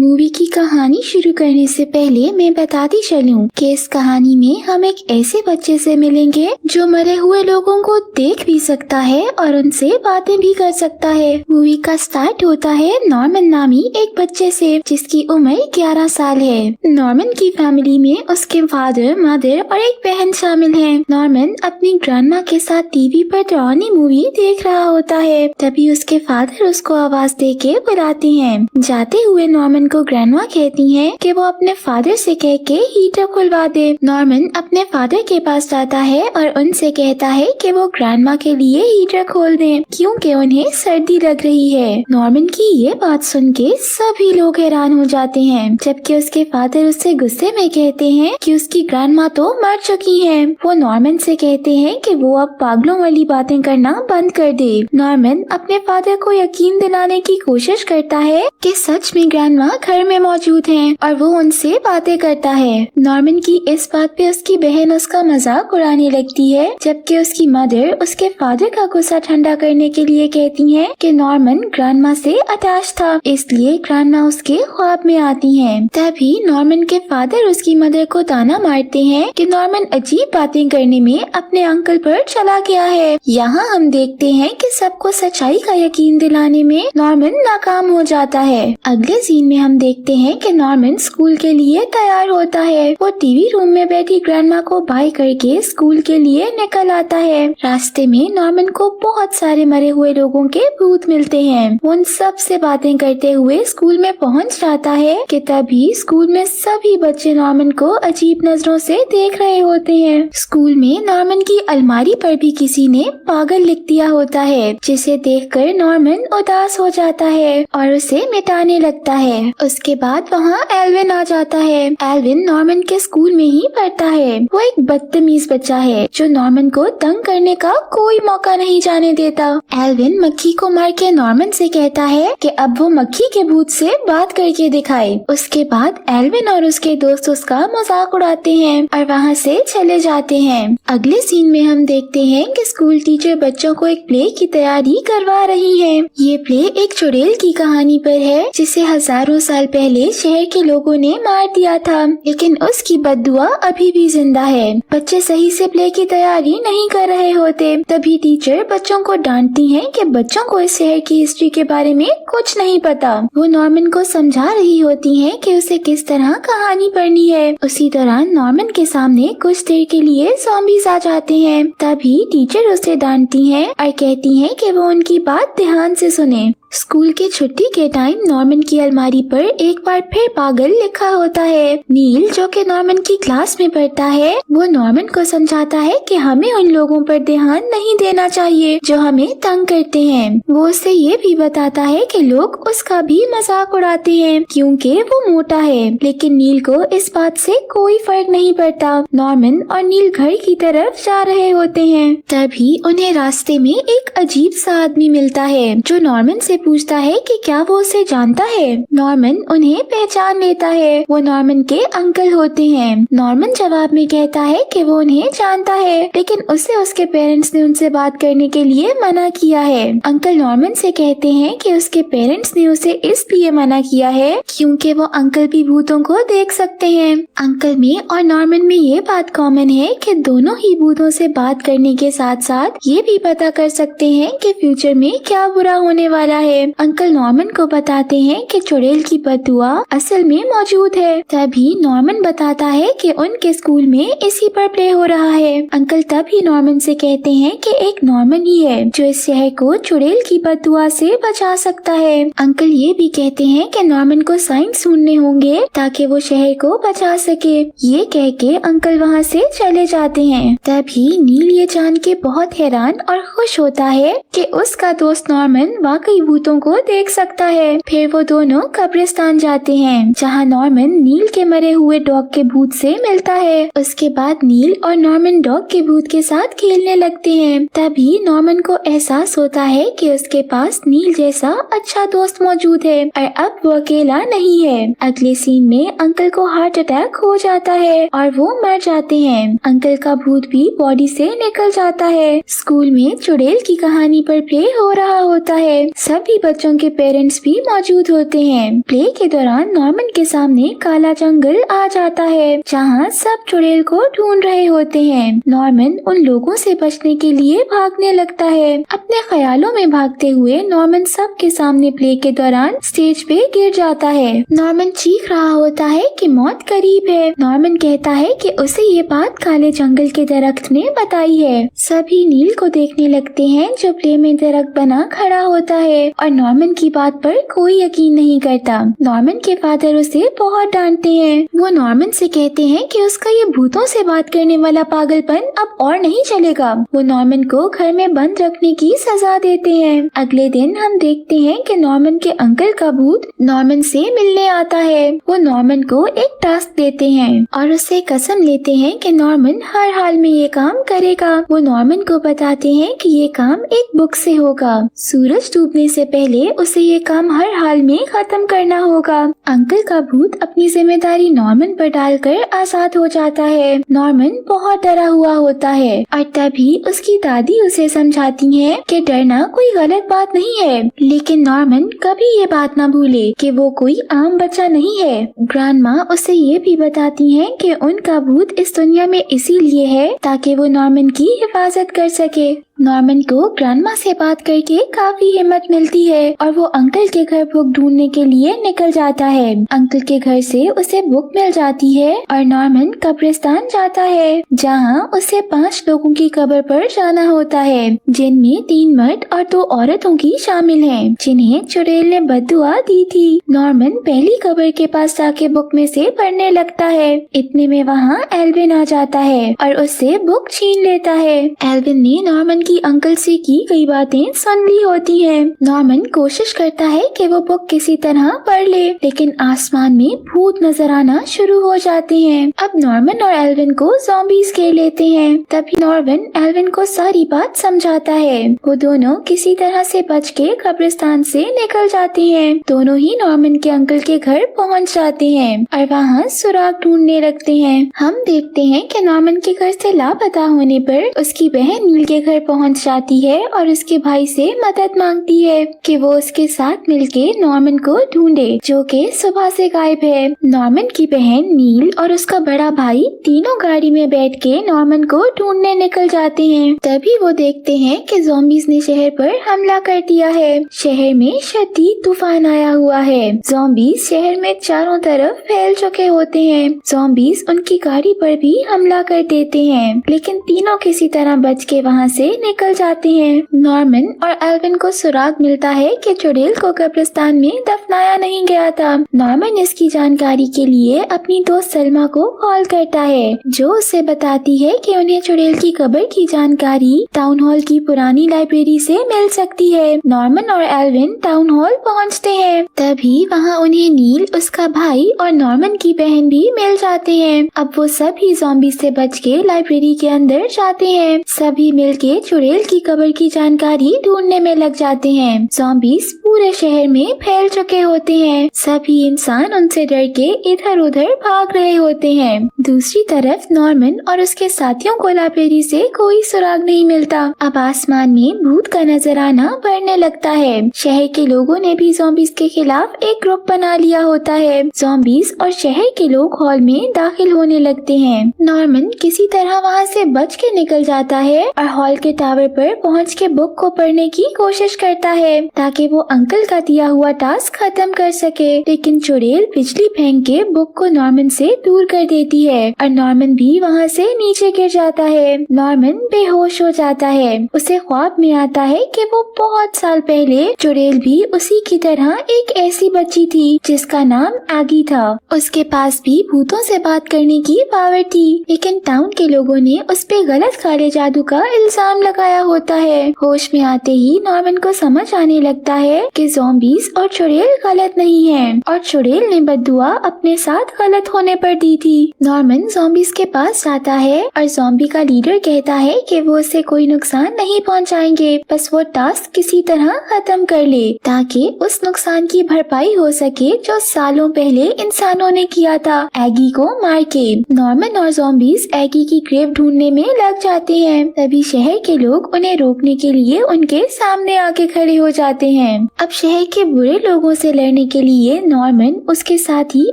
Movie की कहानी शुरू करने से पहले मैं बताती चलूं कि इस कहानी में हम एक ऐसे बच्चे से मिलेंगे जो मरे हुए लोगों को देख भी सकता है और उनसे बातें भी कर सकता है। मूवी का स्टार्ट होता है नॉर्मन नामी एक बच्चे से जिसकी उम्र 11 साल है। नॉर्मन की फैमिली में उसके फादर, मदर और एक बहन शामिल है। नॉर्मन अपनी ग्रैंडमा के साथ टीवी पर डरावनी मूवी देख रहा होता है। तभी उसके फादर उसको आवाज दे के बुलाते हैं। जाते हुए नॉर्मन को ग्रैंडमा कहती हैं कि वो अपने फादर से कह के हीटर खुलवा दे। नॉर्मन अपने फादर के पास जाता है और उनसे कहता है कि वो ग्रैंडमा के लिए हीटर खोल दें क्योंकि उन्हें सर्दी लग रही है। नॉर्मन की ये बात सुन के सभी लोग हैरान हो जाते हैं, जबकि उसके फादर उससे गुस्से में कहते हैं कि उसकी ग्रैंडमा तो मर चुकी है। वो नॉर्मन से कहते हैं कि वो अब पागलों वाली बातें करना बंद कर दे। नॉर्मन अपने फादर को यकीन दिलाने की कोशिश करता है कि सच में ग्रैंडमा घर में मौजूद हैं और वो उनसे बातें करता है। नॉर्मन की इस बात पे उसकी बहन उसका मजाक उड़ाने लगती है, जबकि उसकी मदर उसके फादर का गुस्सा ठंडा करने के लिए कहती हैं कि नॉर्मन ग्रैंडमा से अटैच था, इसलिए ग्रैंडमा उसके ख्वाब में आती हैं। तभी नॉर्मन के फादर उसकी मदर को ताना मारते हैं कि नॉर्मन अजीब बातें करने में अपने अंकल पर चला गया है। यहाँ हम देखते हैं कि सबको सच्चाई का यकीन दिलाने में नॉर्मन नाकाम हो जाता है। अगले सीन में हम देखते हैं कि नॉर्मन स्कूल के लिए तैयार होता है। वो टीवी रूम में बैठी ग्रैंडमा को बाय करके स्कूल के लिए निकल आता है। रास्ते में नॉर्मन को बहुत सारे मरे हुए लोगों के भूत मिलते हैं। वो उन सब से बातें करते हुए स्कूल में पहुंच जाता है कि तभी स्कूल में सभी बच्चे नॉर्मन को अजीब नजरों से देख रहे होते हैं। स्कूल में नॉर्मन की अलमारी पर भी किसी ने पागल लिख दिया होता है, जिसे देखकर नॉर्मन उदास हो जाता है और उसे मिटाने लगता है। उसके बाद वहाँ एल्विन आ जाता है। एल्विन नॉर्मन के स्कूल में ही पढ़ता है। वो एक बदतमीज बच्चा है जो नॉर्मन को तंग करने का कोई मौका नहीं जाने देता। एल्विन मक्खी को मार के नॉर्मन से कहता है कि अब वो मक्खी के भूत से बात करके दिखाए। उसके बाद एल्विन और उसके दोस्त उसका मजाक उड़ाते हैं और वहाँ से चले जाते हैं। अगले सीन में हम देखते हैं कि स्कूल टीचर बच्चों को एक प्ले की तैयारी करवा रही है। ये प्ले एक चुड़ैल की कहानी पर है जिसे हजारों साल पहले शहर के लोगों ने मार दिया था, लेकिन उसकी बददुआ अभी भी जिंदा है। बच्चे सही से प्ले की तैयारी नहीं कर रहे होते। तभी टीचर बच्चों को डांटती हैं कि बच्चों को इस शहर की हिस्ट्री के बारे में कुछ नहीं पता। वो नॉर्मन को समझा रही होती हैं कि उसे किस तरह कहानी पढ़नी है। उसी दौरान नॉर्मन के सामने कुछ देर के लिए ज़ॉम्बीज़ आ जाते हैं। तभी टीचर उसे डांटती हैं और कहती हैं कि वो उनकी बात ध्यान से सुने। स्कूल की छुट्टी के टाइम नॉर्मन की अलमारी पर एक बार फिर पागल लिखा होता है। नील जो कि नॉर्मन की क्लास में पढ़ता है, वो नॉर्मन को समझाता है कि हमें उन लोगों पर ध्यान नहीं देना चाहिए जो हमें तंग करते हैं। वो उसे ये भी बताता है कि लोग उसका भी मजाक उड़ाते हैं क्योंकि वो मोटा है, लेकिन नील को इस बात से कोई फर्क नहीं पड़ता। नॉर्मन और नील घर की तरफ जा रहे होते हैं। तभी उन्हें रास्ते में एक अजीब सा आदमी मिलता है जो नॉर्मन से पूछता है कि क्या वो उसे जानता है। नॉर्मन उन्हें पहचान लेता है। वो नॉर्मन के अंकल होते हैं। नॉर्मन जवाब में कहता है कि वो उन्हें जानता है, लेकिन उसे उसके पेरेंट्स ने उनसे बात करने के लिए मना किया है। अंकल नॉर्मन से कहते हैं कि उसके पेरेंट्स ने उसे इसलिए मना किया है क्योंकि वो अंकल भी भूतों को देख सकते हैं। अंकल में और नॉर्मन में ये बात कॉमन है कि दोनों ही भूतों से बात करने के साथ साथ ये भी पता कर सकते हैं कि फ्यूचर में क्या बुरा होने वाला है। अंकल नॉर्मन को बताते हैं कि चुड़ैल की बददुआ असल में मौजूद है। तभी नॉर्मन बताता है कि उनके स्कूल में इसी पर प्ले हो रहा है। अंकल तभी नॉर्मन से कहते हैं कि एक नॉर्मन ही है जो इस शहर को चुड़ैल की बददुआ से बचा सकता है। अंकल ये भी कहते हैं कि नॉर्मन को साइंस ढूंढने होंगे ताकि वो शहर को बचा सके। ये कह के अंकल वहाँ से चले जाते हैं। तभी नील ये जान के बहुत हैरान और खुश होता है कि उसका दोस्त नॉर्मन वाकई भूतों को देख सकता है। फिर वो दोनों कब्रिस्तान जाते हैं जहाँ नॉर्मन नील के मरे हुए डॉग के भूत से मिलता है। उसके बाद नील और नॉर्मन डॉग के भूत के साथ खेलने लगते हैं। तभी नॉर्मन को एहसास होता है कि उसके पास नील जैसा अच्छा दोस्त मौजूद है और अब वो अकेला नहीं है। अगले सीन में अंकल को हार्ट अटैक हो जाता है और वो मर जाते हैं। अंकल का भूत भी बॉडी से निकल जाता है। स्कूल में चुड़ैल की कहानी पर प्ले हो रहा होता है। सब भी बच्चों के पेरेंट्स भी मौजूद होते हैं। प्ले के दौरान नॉर्मन के सामने काला जंगल आ जाता है जहाँ सब चुड़ैल को ढूंढ रहे होते हैं। नॉर्मन उन लोगों से बचने के लिए भागने लगता है। अपने ख्यालों में भागते हुए नॉर्मन सबके सामने प्ले के दौरान स्टेज पे गिर जाता है। नॉर्मन चीख रहा होता है कि मौत करीब है। नॉर्मन कहता है कि उसे ये बात काले जंगल के दरख्त ने बताई है। सभी नील को देखने लगते हैं जो प्ले में दरख्त बना खड़ा होता है और नॉर्मन की बात पर कोई यकीन नहीं करता। नॉर्मन के फादर उसे बहुत डांटते हैं। वो नॉर्मन से कहते हैं कि उसका ये भूतों से बात करने वाला पागलपन अब और नहीं चलेगा। वो नॉर्मन को घर में बंद रखने की सजा देते हैं। अगले दिन हम देखते हैं कि नॉर्मन के अंकल का भूत नॉर्मन से मिलने आता है। वो नॉर्मन को एक टास्क देते हैं और उससे कसम लेते हैं कि नॉर्मन हर हाल में ये काम करेगा। वो नॉर्मन को बताते हैं कि ये काम एक बुक से होगा। सूरज डूबने से पहले उसे ये काम हर हाल में खत्म करना होगा। अंकल का भूत अपनी जिम्मेदारी नॉर्मन पर डालकर आजाद हो जाता है। नॉर्मन बहुत डरा हुआ होता है और तभी उसकी दादी उसे समझाती है कि डरना कोई गलत बात नहीं है, लेकिन नॉर्मन कभी ये बात ना भूले कि वो कोई आम बच्चा नहीं है। ग्रैंडमा उसे ये भी बताती हैं कि उनका भूत इस दुनिया में इसीलिए है ताकि वो नॉर्मन की हिफाजत कर सके। नॉर्मन को ग्रैंडमा से बात करके काफी हिम्मत मिलती है और वो अंकल के घर बुक ढूंढने के लिए निकल जाता है। अंकल के घर से उसे बुक मिल जाती है और नॉर्मन कब्रिस्तान जाता है जहाँ उसे 5 लोगों की कब्र पर जाना होता है, जिनमें 3 मर्द और 2 औरतों की शामिल हैं, जिन्हें चुड़ैल ने बद्दुआ दी थी। नॉर्मन पहली कब्र के पास जाके बुक में से पढ़ने लगता है। इतने में वहाँ एल्विन आ जाता है और उससे बुक छीन लेता है। एल्विन ने नॉर्मन की अंकल से की कई बातें सुन ली होती हैं। नॉर्मन कोशिश करता है कि वो बुक किसी तरह पढ़ ले, लेकिन आसमान में भूत नजर आना शुरू हो जाते हैं। अब नॉर्मन और एल्विन को ज़ॉम्बीज घेर लेते हैं। तभी नॉर्मन एल्विन को सारी बात समझाता है। वो दोनों किसी तरह से बच के कब्रिस्तान से निकल जाते हैं। दोनों ही नॉर्मन के अंकल के घर पहुंच जाते हैं और वहाँ सुराग ढूंढने लगते हैं। हम देखते हैं कि नॉर्मन के घर से लापता होने पर उसकी बहन नील के घर पहुंच जाती है और उसके भाई से मदद मांगती है कि वो उसके साथ मिलके नॉर्मन को ढूंढे, जो कि सुबह से गायब है। नॉर्मन की बहन नील और उसका बड़ा भाई तीनों गाड़ी में बैठ के नॉर्मन को ढूंढने निकल जाते हैं। तभी वो देखते हैं कि ज़ॉम्बीज ने शहर पर हमला कर दिया है। शहर में शदीद तूफान आया हुआ है। ज़ॉम्बीज शहर में चारों तरफ फैल चुके होते हैं। ज़ॉम्बीज उनकी गाड़ी पर भी हमला कर देते हैं, लेकिन तीनों किसी तरह बच के वहाँ से निकल जाते हैं। नॉर्मन और एल्विन को सुराग मिलता है कि चुड़ैल को कब्रिस्तान में दफनाया नहीं गया था। नॉर्मन इसकी जानकारी के लिए अपनी दोस्त सलमा को कॉल करता है, जो उसे बताती है कि उन्हें चुड़ैल की कब्र की जानकारी टाउन हॉल की पुरानी लाइब्रेरी से मिल सकती है। नॉर्मन और एल्विन टाउन हॉल पहुंचते हैं। तभी वहां उन्हें नील, उसका भाई और नॉर्मन की बहन भी मिल जाते हैं। अब वो सभी ज़ॉम्बी से बच के लाइब्रेरी के अंदर जाते हैं। सभी मिलके चुड़ैल की कब्र की जानकारी ढूंढने में लग जाते हैं। ज़ॉम्बीज पूरे शहर में फैल चुके होते हैं। सभी इंसान उनसे डर के इधर उधर भाग रहे होते हैं। दूसरी तरफ नॉर्मन और उसके साथियों को लाइब्रेरी से कोई सुराग नहीं मिलता। अब आसमान में भूत का नजर आना बढ़ने लगता है। शहर के लोगों ने भी ज़ॉम्बीज के खिलाफ एक ग्रुप बना लिया होता है। ज़ॉम्बीज और शहर के लोग हॉल में दाखिल होने लगते हैं। नॉर्मन किसी तरह वहाँ से बच के निकल जाता है और हॉल के टावर पर पहुँच के बुक को पढ़ने की कोशिश करता है ताकि वो अंकल का दिया हुआ टास्क खत्म कर सके, लेकिन चुड़ैल बिजली फेंक के बुक को नॉर्मन से दूर कर देती है और नॉर्मन भी वहाँ से नीचे गिर जाता है। नॉर्मन बेहोश हो जाता है। उसे ख्वाब में आता है कि वो बहुत साल पहले चुड़ैल भी उसी की तरह एक ऐसी बच्ची थी जिसका नाम एगी था। उसके पास भी भूतों से बात करने की पावर थी, लेकिन टाउन के लोगों ने उस पे गलत काले जादू का इल्जाम लगाया होता है। होश में आते ही नॉर्मन को समझ आने लगता है कि ज़ॉम्बीज और चुड़ैल गलत नहीं है और चुड़ैल ने बद्दुआ अपने साथ गलत होने पर दी थी। नॉर्मन ज़ॉम्बीज के पास जाता है और ज़ॉम्बी का लीडर कहता है कि वो उसे कोई नुकसान नहीं पहुंचाएंगे, बस वो टास्क किसी तरह खत्म कर ले ताकि उस नुकसान की भरपाई हो सके जो सालों पहले इंसानों ने किया था एगी को मार के। नॉर्मन और ज़ॉम्बीज एगी की ग्रेव ढूंढने में लग जाते हैं। तभी शहर के लोग उन्हें रोकने के लिए उनके सामने आके खड़े हो जाते हैं। अब शहर के बुरे लोगों से लड़ने के लिए नॉर्मन, उसके साथी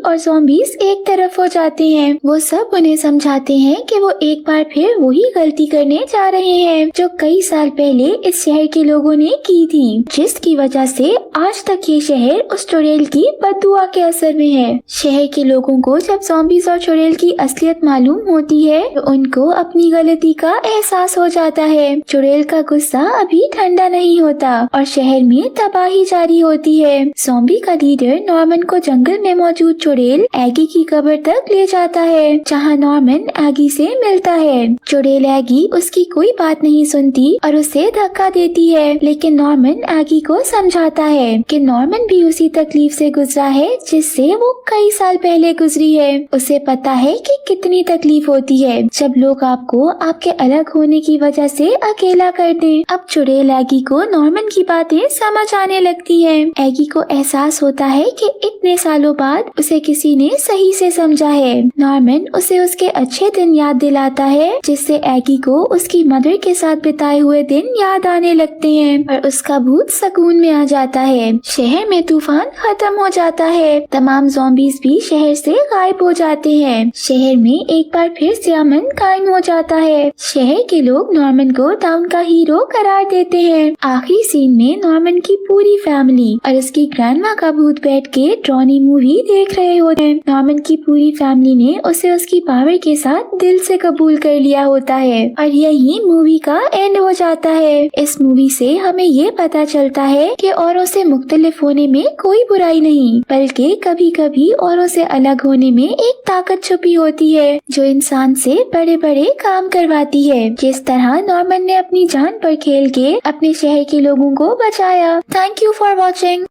और ज़ॉम्बीज़ एक तरफ हो जाते हैं। वो सब उन्हें समझाते हैं कि वो एक बार फिर वही गलती करने जा रहे हैं जो कई साल पहले इस शहर के लोगों ने की थी, जिसकी वजह से आज तक ये शहर उस चुड़ैल की बददुआ के असर में है। शहर के लोगों को जब ज़ॉम्बीज़ और चुड़ैल की असलियत मालूम होती है तो उनको अपनी गलती का एहसास हो जाता है। चुड़ैल का गुस्सा अभी ठंडा नहीं होता और शहर में तबाही जारी होती है। ज़ॉम्बी का लीडर नॉर्मन को जंगल में मौजूद चुड़ैल एगी की कब्र तक ले जाता है, जहां नॉर्मन एगी से मिलता है। चुड़ैल एगी उसकी कोई बात नहीं सुनती और उसे धक्का देती है, लेकिन नॉर्मन एगी को समझाता है कि नॉर्मन भी उसी तकलीफ से गुजरा है जिससे वो कई साल पहले गुजरी है। उसे पता है कि कितनी तकलीफ होती है जब लोग आपको आपके अलग होने की वजह से अकेला कर दें। अब चुड़ैल एगी को नॉर्मन की बातें समझ आने लगती हैं। एगी को एहसास होता है कि इतने सालों बाद उसे किसी ने सही से समझा है। नॉर्मन उसे उसके अच्छे दिन याद दिलाता है, जिससे एगी को उसकी मदर के साथ बिताए हुए दिन याद आने लगते हैं और उसका भूत सुकून में आ जाता है। शहर में तूफान खत्म हो जाता है। तमाम ज़ॉम्बीज़ भी शहर से गायब हो जाते हैं। शहर में एक बार फिर से अमन कायम हो जाता है। शहर के लोग नॉर्मन को टाउन का हीरो करार देते हैं। आखिरी सीन में नॉर्मन की पूरी फैमिली और उसकी ग्रैंडमा का भूत बैठ के ड्रॉनी मूवी देख रहे होते हैं। नॉर्मन की पूरी फैमिली ने उसे उसकी पावर के साथ दिल से कबूल कर लिया होता है और यही मूवी का एंड हो जाता है। इस मूवी से हमें ये पता चलता है कि औरों से मुख्तलिफ होने में कोई बुराई नहीं, बल्कि कभी कभी औरों से अलग होने में एक ताकत छुपी होती है जो इंसान से बड़े बड़े काम करवाती है, जिस तरह नॉर्मन ने अपनी जान पर खेल के अपने शहर के लोगों को बचाया। Thank you for watching.